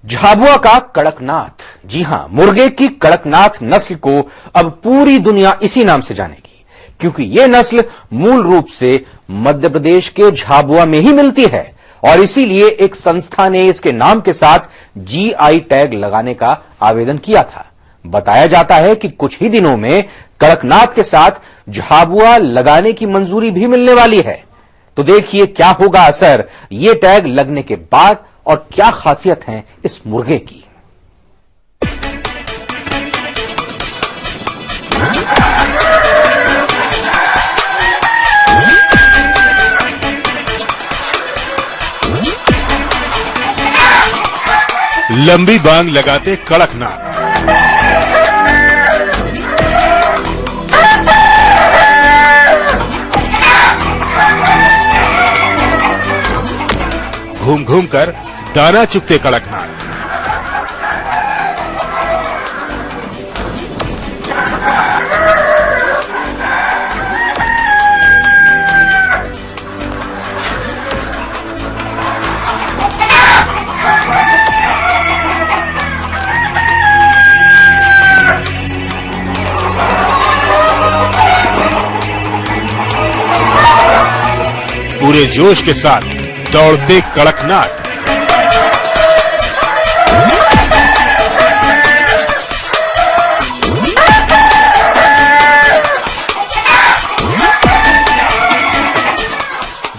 झाबुआ का कड़कनाथ, जी हां, मुर्गे की कड़कनाथ नस्ल को अब पूरी दुनिया इसी नाम से जानेगी, क्योंकि यह नस्ल मूल रूप से मध्य प्रदेश के झाबुआ में ही मिलती है और इसीलिए एक संस्था ने इसके नाम के साथ जीआई टैग लगाने का आवेदन किया था। बताया जाता है कि कुछ ही दिनों में कड़कनाथ के साथ झाबुआ लगाने की मंजूरी भी मिलने वाली है। तो देखिए क्या होगा असर ये टैग लगने के बाद और क्या खासियत है इस मुर्गे की। लंबी बांग लगाते कड़कनाथ, घूम घूम कर दाना चुगते कड़कनाथ, पूरे जोश के साथ दौड़ते कड़कनाथ,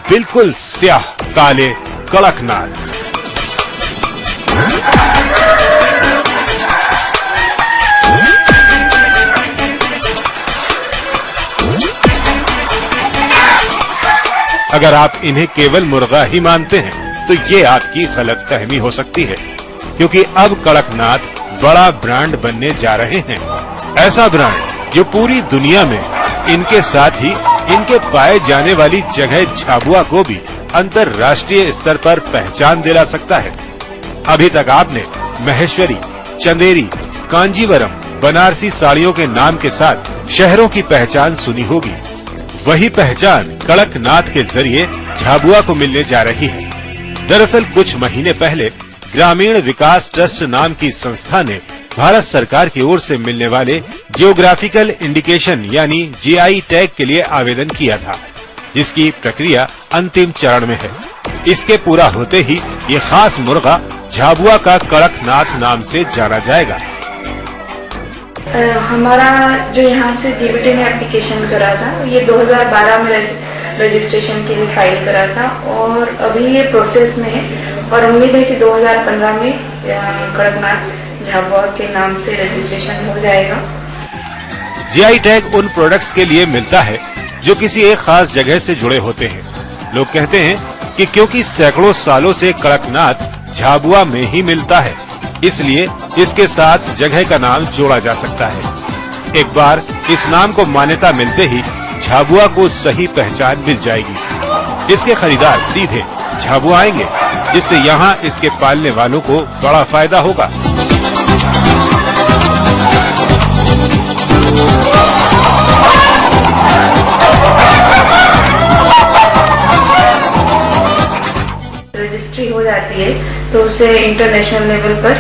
बिल्कुल स्याह काले कड़कनाथ। अगर आप इन्हें केवल मुर्गा ही मानते हैं तो ये आपकी गलतफहमी हो सकती है, क्योंकि अब कड़कनाथ बड़ा ब्रांड बनने जा रहे हैं। ऐसा ब्रांड जो पूरी दुनिया में इनके साथ ही इनके पाए जाने वाली जगह झाबुआ को भी अंतर्राष्ट्रीय स्तर पर पहचान दिला सकता है। अभी तक आपने महेश्वरी, चंदेरी, कांजीवरम, बनारसी साड़ियों के नाम के साथ शहरों की पहचान सुनी होगी। वही पहचान कड़कनाथ के जरिए झाबुआ को मिलने जा रही है। दरअसल कुछ महीने पहले ग्रामीण विकास ट्रस्ट नाम की संस्था ने भारत सरकार की ओर से मिलने वाले जियोग्राफिकल इंडिकेशन यानी जीआई टैग के लिए आवेदन किया था, जिसकी प्रक्रिया अंतिम चरण में है। इसके पूरा होते ही ये खास मुर्गा झाबुआ का कड़कनाथ नाम से जाना जाएगा। हमारा जो यहाँ से डीबीटी में एप्लीकेशन करा था, ये 2012 में रजिस्ट्रेशन के लिए फाइल करा था और अभी ये प्रोसेस में है और उम्मीद है कि 2015 में कड़कनाथ झाबुआ के नाम से रजिस्ट्रेशन हो जाएगा। जीआई टैग उन प्रोडक्ट्स के लिए मिलता है जो किसी एक खास जगह से जुड़े होते हैं। लोग कहते हैं कि क्योंकि सैकड़ों सालों से कड़कनाथ झाबुआ में ही मिलता है, इसलिए इसके साथ जगह का नाम जोड़ा जा सकता है। एक बार इस नाम को मान्यता मिलते ही झाबुआ को सही पहचान मिल जाएगी। इसके खरीदार सीधे झाबुआ आएंगे, जिससे यहाँ इसके पालने वालों को बड़ा फायदा होगा। रजिस्ट्री हो जाती है तो उसे इंटरनेशनल लेवल पर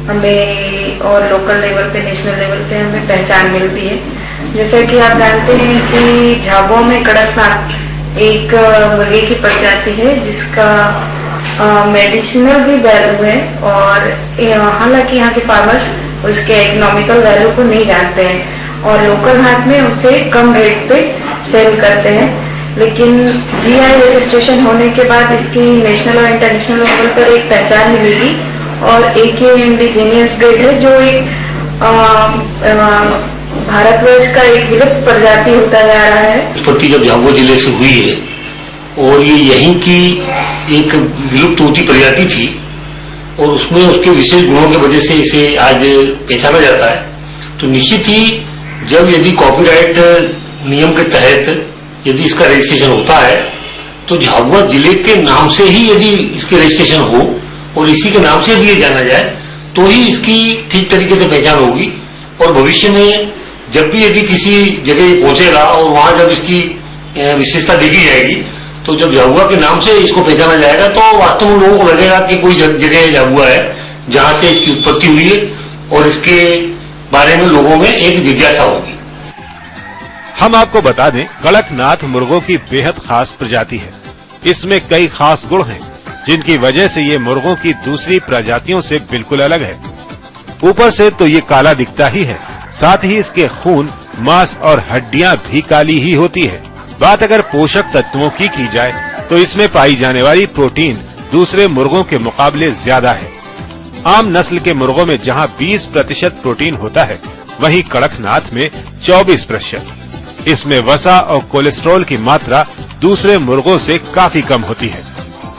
हमें और लोकल लेवल पे, नेशनल लेवल पे हमें पहचान मिलती है। जैसा कि आप जानते हैं कि झाबुआ में कड़कनाथ एक मुर्गे की प्रजाति है जिसका मेडिसिनल भी वैल्यू है और हालांकि यहाँ के फार्मर्स उसके इकोनॉमिकल वैल्यू को नहीं जानते हैं और लोकल हाट में उसे कम रेट पे सेल करते हैं। लेकिन जीआई रजिस्ट्रेशन होने के बाद इसकी नेशनल और इंटरनेशनल लेवल पर एक पहचान मिलेगी और एक ये इंडिजीनियस ब्रीड है जो एक भारतवर्ष का एक विलुप्त प्रजाति होता जा रहा है। उत्पत्ति जब झाबुआ जिले से हुई है और ये यहीं की एक विलुप्त होती प्रजाति थी और उसमें उसके विशेष गुणों की वजह से इसे आज पहचाना जाता है। तो निश्चित ही जब यदि कॉपीराइट नियम के तहत यदि इसका रजिस्ट्रेशन होता है तो झाबुआ जिले के नाम से ही यदि इसके रजिस्ट्रेशन हो और इसी के नाम से यदि ये जाना जाए तो ही इसकी ठीक तरीके से पहचान होगी और भविष्य में जब भी यदि किसी जगह पहुंचेगा और वहां जब इसकी विशेषता देखी जाएगी, तो जब झाबुआ के नाम से इसको पहचाना जाएगा तो वास्तव में लोगों को लगेगा कि कोई जगह झाबुआ है जहां से इसकी उत्पत्ति हुई है और इसके बारे में लोगों में एक जिज्ञासा होगी। हम आपको बता दें, कड़कनाथ मुर्गों की बेहद खास प्रजाति है। इसमें कई खास गुण हैं, जिनकी वजह से ये मुर्गों की दूसरी प्रजातियों से बिल्कुल अलग है। ऊपर से तो ये काला दिखता ही है, साथ ही इसके खून, मांस और हड्डियां भी काली ही होती है। बात अगर पोषक तत्वों की जाए तो इसमें पाई जाने वाली प्रोटीन दूसरे मुर्गों के मुकाबले ज्यादा है। आम नस्ल के मुर्गों में जहां 20% प्रोटीन होता है, वहीं कड़कनाथ में 24%। इसमें वसा और कोलेस्ट्रॉल की मात्रा दूसरे मुर्गों से काफी कम होती है,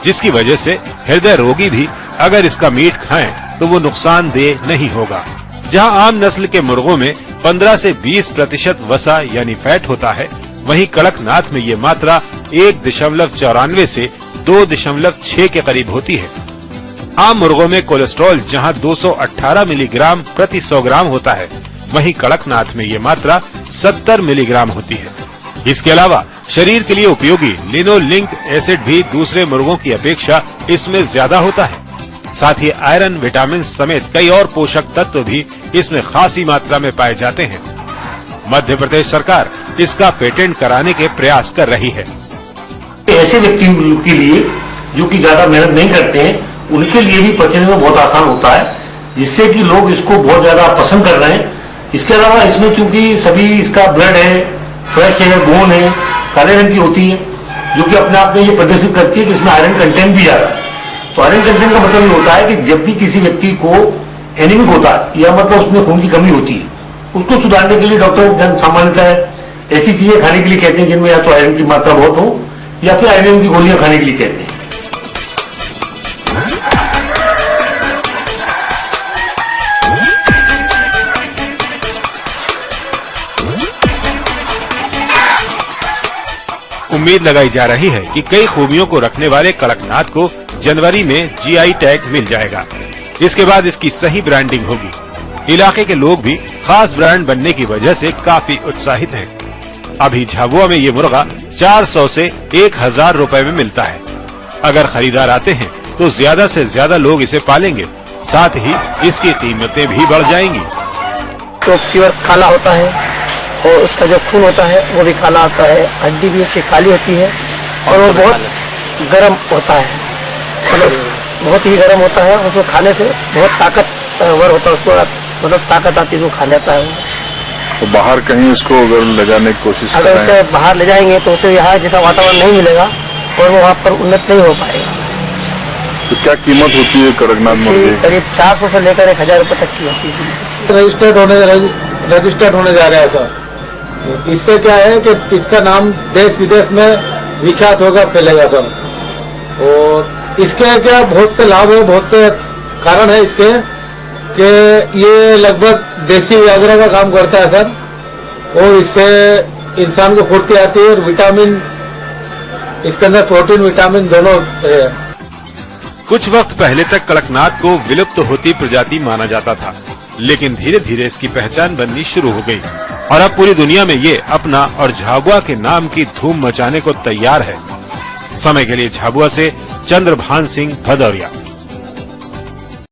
जिसकी वजह से हृदय रोगी भी अगर इसका मीट खाएं तो वो नुकसानदेह नहीं होगा। जहां आम नस्ल के मुर्गों में 15 से 20% वसा यानी फैट होता है, वहीं कड़कनाथ में ये मात्रा 1.94 से 2.6 के करीब होती है। आम मुर्गों में कोलेस्ट्रॉल जहां 218 मिलीग्राम प्रति 100 ग्राम होता है, वहीं कड़कनाथ में ये मात्रा 70 मिलीग्राम होती है। इसके अलावा शरीर के लिए उपयोगी लिनोलिक एसिड भी दूसरे मुर्गों की अपेक्षा इसमें ज्यादा होता है। साथ ही आयरन, विटामिन समेत कई और पोषक तत्व भी इसमें खासी मात्रा में पाए जाते हैं। मध्य प्रदेश सरकार इसका पेटेंट कराने के प्रयास कर रही है। ऐसे व्यक्ति के लिए जो कि ज्यादा मेहनत नहीं करते हैं, उनके लिए भी पचने में बहुत आसान होता है, जिससे कि लोग इसको बहुत ज्यादा पसंद कर रहे हैं। इसके अलावा इसमें चूंकि सभी इसका ब्लड है, फ्रेश है, बोन है, काले रंग की होती है, जो कि अपने आप में ये प्रदर्शित करती है कि इसमें आयरन कंटेंट भी ज्यादा है। तो आयरन कंटेंट का मतलब ये होता है कि जब भी किसी व्यक्ति को एनीमिक होता है या मतलब उसमें खून की कमी होती है, उसको सुधारने के लिए डॉक्टर सामान्यतः ऐसी चीजें खाने के लिए कहते हैं जिनमें या तो आयरन की मात्रा बहुत हो या फिर आयरन की गोलियां खाने के लिए कहते हैं। उम्मीद लगाई जा रही है कि कई खूबियों को रखने वाले कड़कनाथ को जनवरी में जीआई टैग मिल जाएगा। इसके बाद इसकी सही ब्रांडिंग होगी। इलाके के लोग भी खास ब्रांड बनने की वजह से काफी उत्साहित हैं। अभी झाबुआ में ये मुर्गा 400 से 1000 रुपए में मिलता है। अगर खरीदार आते हैं तो ज्यादा से ज्यादा लोग इसे पालेंगे, साथ ही इसकी कीमतें भी बढ़ जाएंगी। तो प्योर काला होता है और उसका जो खून होता है वो भी काला होता है, हड्डी भी उससे काली होती है और वो बहुत गर्म होता है, मतलब बहुत ही गर्म होता है। उसको खाने से बहुत ताकतवर होता है, उसको मतलब ताकत आती है, वो खा लेता है। तो बाहर कहीं उसको अगर ले जाने की कोशिश अगर उसे बाहर ले जाएंगे तो उसे यहाँ जैसा वातावरण नहीं मिलेगा और वो वहाँ पर उन्नत नहीं हो पाएगा। तो क्या कीमत होती है कड़कनाथ मुर्गे? करीब 400 से लेकर 1000 रुपए तक की होती है। रजिस्टर्ड होने जा रहा है सर। इससे क्या है कि इसका नाम देश विदेश में विख्यात होगा, फैलेगा सर। और इसके क्या बहुत से लाभ है, बहुत से कारण है इसके कि ये लगभग देसी व्याघ्र का काम करता है सर, और इससे इंसान को फुर्ती आती है और विटामिन, इसके अंदर प्रोटीन विटामिन दोनों है। कुछ वक्त पहले तक कड़कनाथ को विलुप्त होती प्रजाति माना जाता था, लेकिन धीरे धीरे इसकी पहचान बननी शुरू हो गई और अब पूरी दुनिया में ये अपना और झाबुआ के नाम की धूम मचाने को तैयार है। समय के लिए झाबुआ से चंद्रभान सिंह भदौरिया।